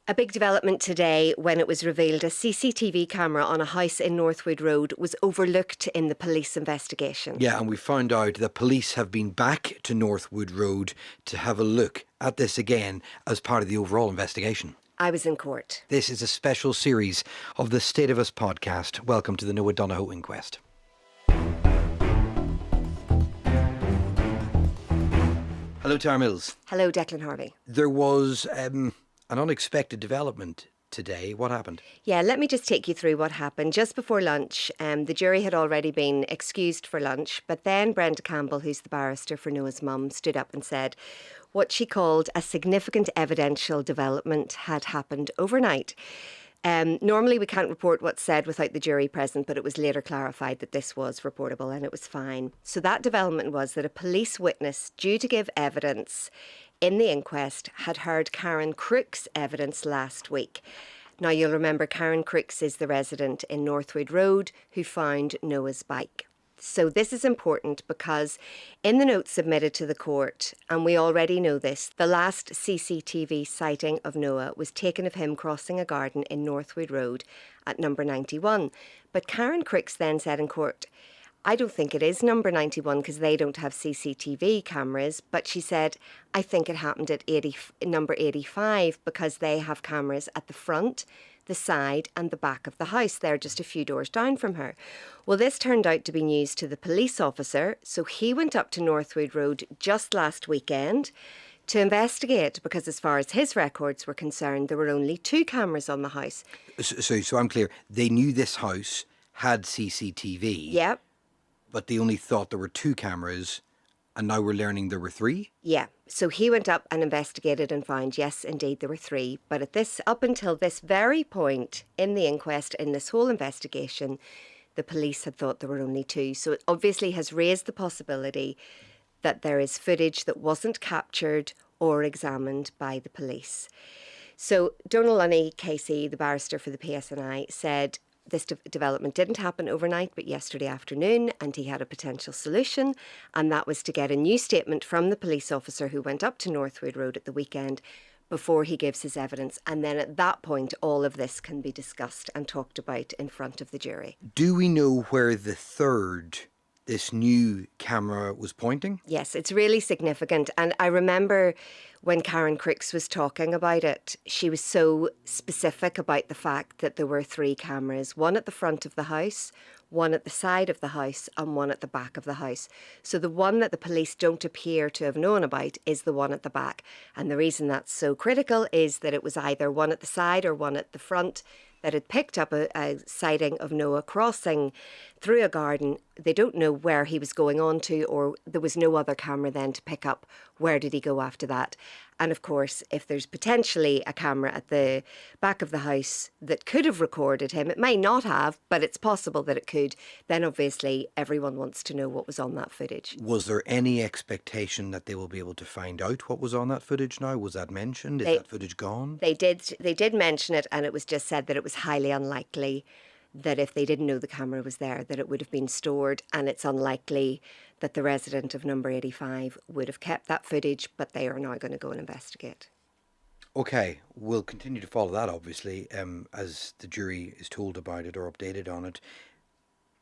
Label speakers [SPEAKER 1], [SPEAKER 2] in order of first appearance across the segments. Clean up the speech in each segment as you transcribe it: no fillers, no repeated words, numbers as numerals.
[SPEAKER 1] A big development today when it was revealed a CCTV camera on a house in Northwood Road was overlooked in the police investigation.
[SPEAKER 2] Yeah, and we found out that police have been back to Northwood Road to have a look at this again as part of the overall investigation.
[SPEAKER 1] I was in court.
[SPEAKER 2] This is a special series of the State of Us podcast. Welcome to the Noah Donohoe Inquest. Hello, Tara Mills.
[SPEAKER 1] Hello, Declan Harvey.
[SPEAKER 2] There was an unexpected development today. What happened?
[SPEAKER 1] Yeah, let me just take you through what happened. Just before lunch, the jury had already been excused for lunch, but then Brenda Campbell, who's the barrister for Noah's mum, stood up and said what she called a significant evidential development had happened overnight. Normally we can't report what's said without the jury present, but it was later clarified that this was reportable and it was fine. So that development was that a police witness due to give evidence in the inquest had heard Karen Crook's evidence last week. Now you'll remember Karen Crooks is the resident in Northwood Road who found Noah's bike. So this is important because in the notes submitted to the court, and we already know this, the last CCTV sighting of Noah was taken of him crossing a garden in Northwood Road at number 91. But Karen Crooks then said in court, I don't think it is number 91 because they don't have CCTV cameras, but she said, I think it happened at number 85 because they have cameras at the front, the side and the back of the house. They're just a few doors down from her. Well, this turned out to be news to the police officer, so he went up to Northwood Road just last weekend to investigate because as far as his records were concerned, there were only 2 cameras on the house.
[SPEAKER 2] So I'm clear, they knew this house had CCTV.
[SPEAKER 1] Yep.
[SPEAKER 2] But they only thought there were 2 cameras, and now we're learning there were 3?
[SPEAKER 1] Yeah. So he went up and investigated and found, yes, indeed, there were 3. But up until this very point in the inquest, in this whole investigation, the police had thought there were only 2. So it obviously has raised the possibility that there is footage that wasn't captured or examined by the police. So Donal Lunny Casey, the barrister for the PSNI, said this development didn't happen overnight, but yesterday afternoon, and he had a potential solution, and that was to get a new statement from the police officer who went up to Northwood Road at the weekend before he gives his evidence. And then at that point, all of this can be discussed and talked about in front of the jury.
[SPEAKER 2] Do we know where the third, this new camera, was pointing?
[SPEAKER 1] Yes, it's really significant. And I remember when Karen Crooks was talking about it, she was so specific about the fact that there were 3 cameras, one at the front of the house, one at the side of the house and one at the back of the house. So the one that the police don't appear to have known about is the one at the back. And the reason that's so critical is that it was either one at the side or one at the front that had picked up a sighting of Noah crossing through a garden. They don't know where he was going on to, or there was no other camera then to pick up where did he go after that. And of course, if there's potentially a camera at the back of the house that could have recorded him, it may not have, but it's possible that it could, then obviously everyone wants to know what was on that footage.
[SPEAKER 2] Was there any expectation that they will be able to find out what was on that footage now? Was that mentioned? Is that footage gone?
[SPEAKER 1] They did mention it, and it was just said that it was highly unlikely that if they didn't know the camera was there, that it would have been stored, and it's unlikely that the resident of number 85 would have kept that footage, but they are now going to go and investigate.
[SPEAKER 2] OK, we'll continue to follow that, obviously, as the jury is told about it or updated on it.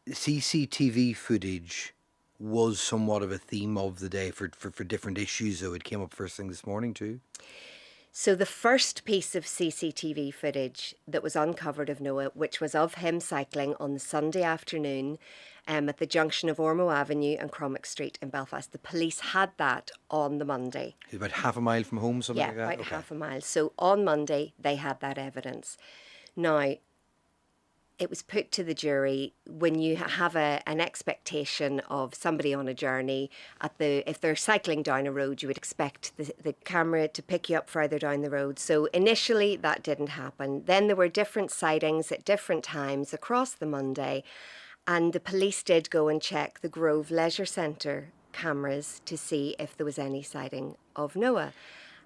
[SPEAKER 2] CCTV footage was somewhat of a theme of the day for different issues, though it came up first thing this morning too.
[SPEAKER 1] So the first piece of CCTV footage that was uncovered of Noah, which was of him cycling on the Sunday afternoon at the junction of Ormeau Avenue and Cromwell Street in Belfast. The police had that on the Monday.
[SPEAKER 2] About half a mile from home, something like that?
[SPEAKER 1] Yeah, about half a mile. So on Monday, they had that evidence. Now, it was put to the jury when you have an expectation of somebody on a journey. If they're cycling down a road, you would expect the camera to pick you up further down the road. So initially that didn't happen. Then there were different sightings at different times across the Monday, and the police did go and check the Grove Leisure Centre cameras to see if there was any sighting of Noah.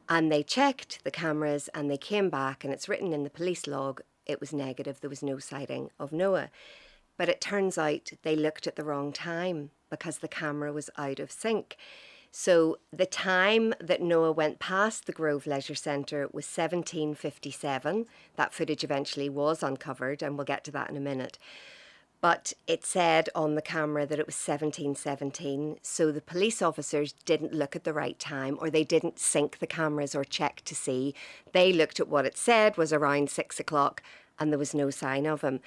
[SPEAKER 1] And they checked the cameras and they came back, and it's written in the police log, it was negative, there was no sighting of Noah. But it turns out they looked at the wrong time because the camera was out of sync. So the time that Noah went past the Grove Leisure Centre was 17:57. That footage eventually was uncovered, and we'll get to that in a minute. But it said on the camera that it was 17:17. So the police officers didn't look at the right time, or they didn't sync the cameras or check to see. They looked at what it said was around 6 o'clock, and there was no sign of him.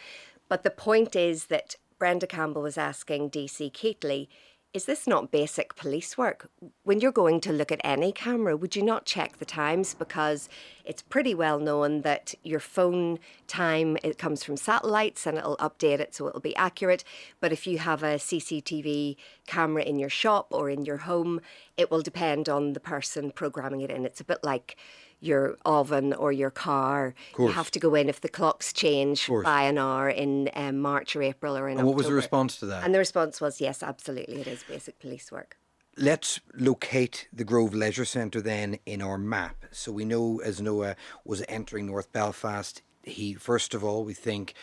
[SPEAKER 1] But the point is that Brenda Campbell was asking DC Keatley, is this not basic police work? When you're going to look at any camera, would you not check the times? Because it's pretty well known that your phone time, it comes from satellites and it'll update it so it'll be accurate. But if you have a CCTV camera in your shop or in your home, it will depend on the person programming it in. It's a bit like your oven or your car. You have to go in if the clocks change by an hour in March or April or in October.
[SPEAKER 2] And what was the response to that?
[SPEAKER 1] And the response was, yes, absolutely, it is basic police work.
[SPEAKER 2] Let's locate the Grove Leisure Centre then in our map. So we know as Noah was entering North Belfast, he, first of all, we think,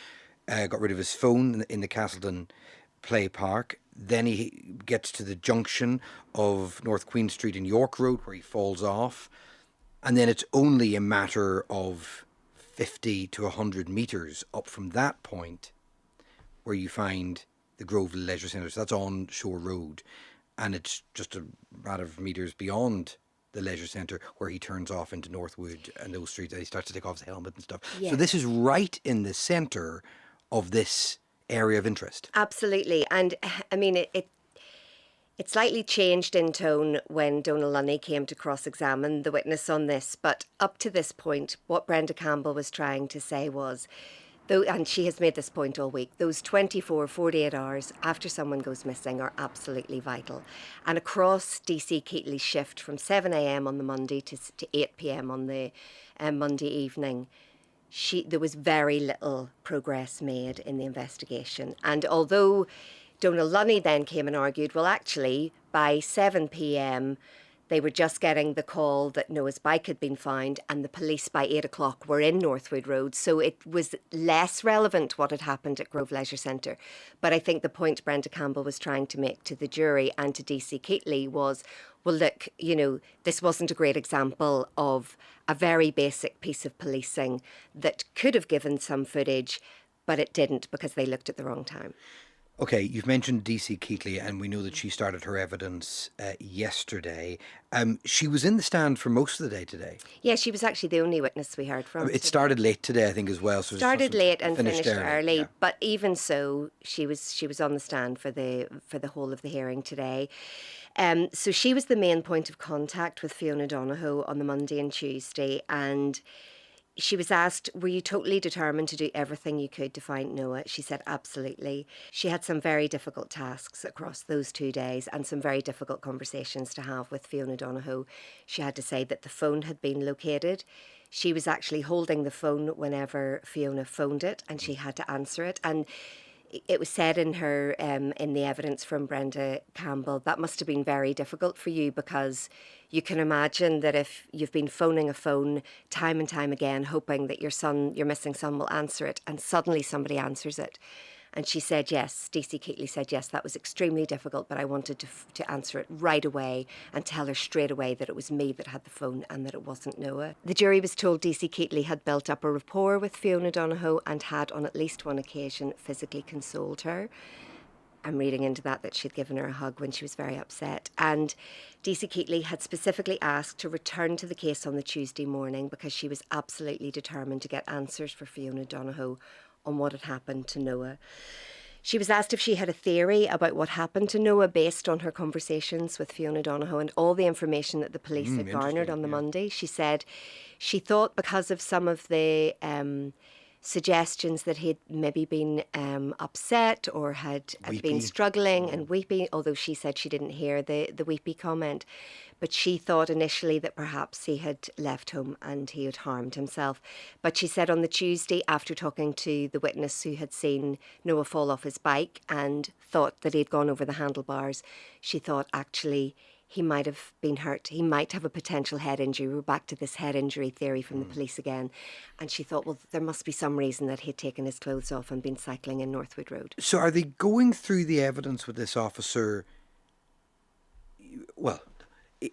[SPEAKER 2] got rid of his phone in the Castleton Play Park. Then he gets to the junction of North Queen Street and York Road where he falls off. And then it's only a matter of 50 to 100 metres up from that point where you find the Grove Leisure Centre. So that's on Shore Road. And it's just a matter of metres beyond the leisure centre where he turns off into Northwood and those streets. And he starts to take off his helmet and stuff. Yeah. So this is right in the centre of this area of interest.
[SPEAKER 1] Absolutely. And I mean, it slightly changed in tone when Donal Lunny came to cross-examine the witness on this. But up to this point, what Brenda Campbell was trying to say was, and she has made this point all week, those 24, 48 hours after someone goes missing are absolutely vital. And across DC Keatley's shift from 7 a.m. on the Monday to 8 p.m. on the Monday evening, there was very little progress made in the investigation. And although Donal Lunny then came and argued, well, actually, by 7 p.m, they were just getting the call that Noah's bike had been found, and the police by 8 o'clock were in Northwood Road. So it was less relevant what had happened at Grove Leisure Centre. But I think the point Brenda Campbell was trying to make to the jury and to DC Keatley was, well, look, you know, this wasn't a great example of a very basic piece of policing that could have given some footage, but it didn't because they looked at the wrong time.
[SPEAKER 2] Okay, you've mentioned DC Keatley, and we know that she started her evidence yesterday. She was in the stand for most of the day today.
[SPEAKER 1] Yeah, she was actually the only witness we heard from.
[SPEAKER 2] It started late today, I think, as well. So
[SPEAKER 1] started late and finished early,
[SPEAKER 2] yeah.
[SPEAKER 1] But even so, she was on the stand for the whole of the hearing today. So she was the main point of contact with Fiona Donohoe on the Monday and Tuesday, and she was asked, were you totally determined to do everything you could to find Noah? She said, absolutely. She had some very difficult tasks across those 2 days and some very difficult conversations to have with Fiona Donohoe. She had to say that the phone had been located. She was actually holding the phone whenever Fiona phoned it, and she had to answer it. And it was said in her, in the evidence from Brenda Campbell, that must have been very difficult for you, because you can imagine that if you've been phoning a phone time and time again, hoping that your missing son will answer it, and suddenly somebody answers it. And she said, yes, DC Keatley said, yes, that was extremely difficult, but I wanted to answer it right away and tell her straight away that it was me that had the phone and that it wasn't Noah. The jury was told DC Keatley had built up a rapport with Fiona Donohoe and had on at least one occasion physically consoled her. I'm reading into that she'd given her a hug when she was very upset. And DC Keatley had specifically asked to return to the case on the Tuesday morning because she was absolutely determined to get answers for Fiona Donohoe on what had happened to Noah. She was asked if she had a theory about what happened to Noah based on her conversations with Fiona Donohoe and all the information that the police had garnered on the Monday. She said she thought because of some of the suggestions that he'd maybe been upset or had been struggling and weepy, although she said she didn't hear the weepy comment. But she thought initially that perhaps he had left home and he had harmed himself. But she said on the Tuesday, after talking to the witness who had seen Noah fall off his bike and thought that he'd gone over the handlebars, she thought actually he might have been hurt. He might have a potential head injury. We're back to this head injury theory from the police again. And she thought, well, there must be some reason that he'd taken his clothes off and been cycling in Northwood Road.
[SPEAKER 2] So are they going through the evidence with this officer? Well,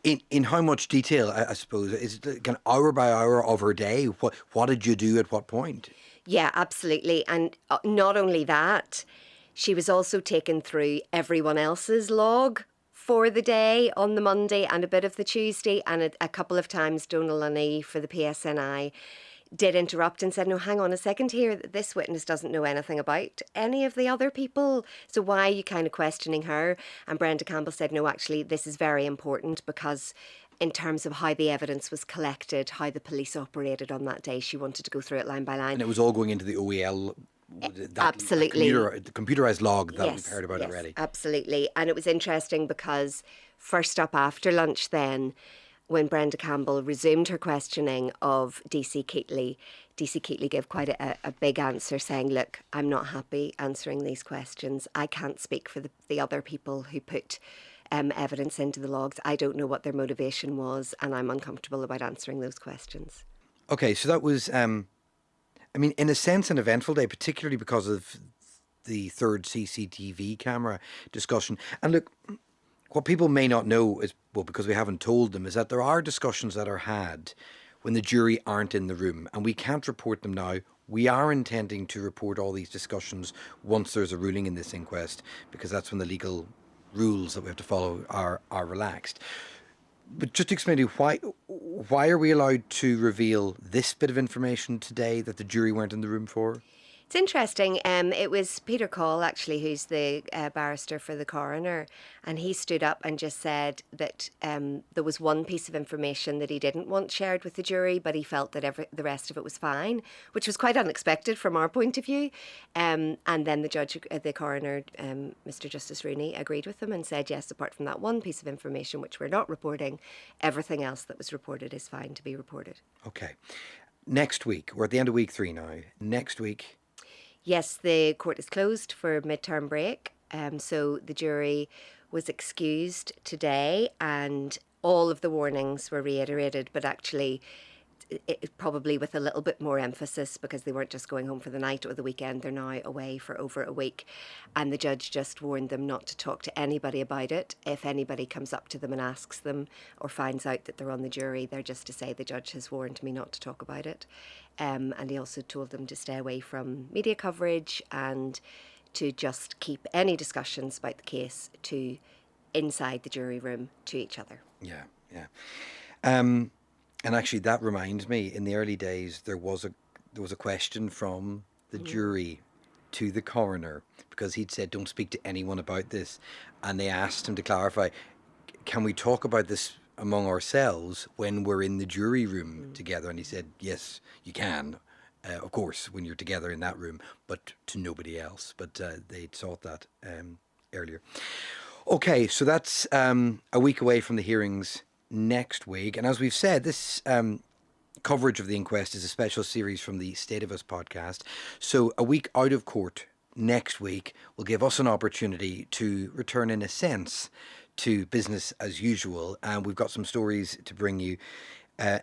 [SPEAKER 2] In how much detail, I suppose? Is it like an hour by hour of her day? What did you do at what point?
[SPEAKER 1] Yeah, absolutely. And not only that, she was also taken through everyone else's log for the day on the Monday and a bit of the Tuesday. And a couple of times, Donal Lunny for the PSNI did interrupt and said, no, hang on a second here. This witness doesn't know anything about any of the other people. So why are you kind of questioning her? And Brenda Campbell said, no, actually, this is very important because in terms of how the evidence was collected, how the police operated on that day, she wanted to go through it line by line.
[SPEAKER 2] And it was all going into the OEL,
[SPEAKER 1] Absolutely.
[SPEAKER 2] the computerized log that we've
[SPEAKER 1] Yes,
[SPEAKER 2] heard about
[SPEAKER 1] yes,
[SPEAKER 2] already.
[SPEAKER 1] absolutely. And it was interesting because first up after lunch then, when Brenda Campbell resumed her questioning of DC Keatley gave quite a big answer saying, look, I'm not happy answering these questions. I can't speak for the other people who put evidence into the logs. I don't know what their motivation was and I'm uncomfortable about answering those questions.
[SPEAKER 2] Okay, so that was, I mean, in a sense, an eventful day, particularly because of the third CCTV camera discussion. And look, what people may not know is, well, because we haven't told them, is that there are discussions that are had when the jury aren't in the room, and we can't report them now. We are intending to report all these discussions once there's a ruling in this inquest, because that's when the legal rules that we have to follow are relaxed. But just to explain to you, why are we allowed to reveal this bit of information today that the jury weren't in the room for?
[SPEAKER 1] It's interesting. It was Peter Call, actually, who's the barrister for the coroner, and he stood up and just said that there was one piece of information that he didn't want shared with the jury, but he felt that the rest of it was fine, which was quite unexpected from our point of view. And then the coroner, Mr. Justice Rooney, agreed with him and said, yes, apart from that one piece of information which we're not reporting, everything else that was reported is fine to be reported.
[SPEAKER 2] Okay. Next week, we're at the end of week 3 now. Next week,
[SPEAKER 1] yes, the court is closed for midterm break. So the jury was excused today and all of the warnings were reiterated, but actually probably with a little bit more emphasis because they weren't just going home for the night or the weekend. They're now away for over a week. And the judge just warned them not to talk to anybody about it. If anybody comes up to them and asks them or finds out that they're on the jury, they're just to say, the judge has warned me not to talk about it. And he also told them to stay away from media coverage and to just keep any discussions about the case to inside the jury room to each other.
[SPEAKER 2] Yeah, yeah. And actually, that reminds me. In the early days, there was a question from the jury to the coroner because he'd said, "Don't speak to anyone about this," and they asked him to clarify, "Can we talk about this among ourselves when we're in the jury room together?" And he said, "Yes, you can, of course, when you're together in that room, but to nobody else." But they'd sought that earlier. Okay, so that's a week away from the hearings next week. And as we've said, this coverage of the inquest is a special series from the State of Us podcast. So a week out of court next week will give us an opportunity to return, in a sense, to business as usual. And we've got some stories to bring you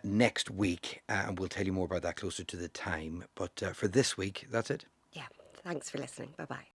[SPEAKER 2] next week. And we'll tell you more about that closer to the time. But for this week, that's it.
[SPEAKER 1] Yeah, thanks for listening. Bye-bye.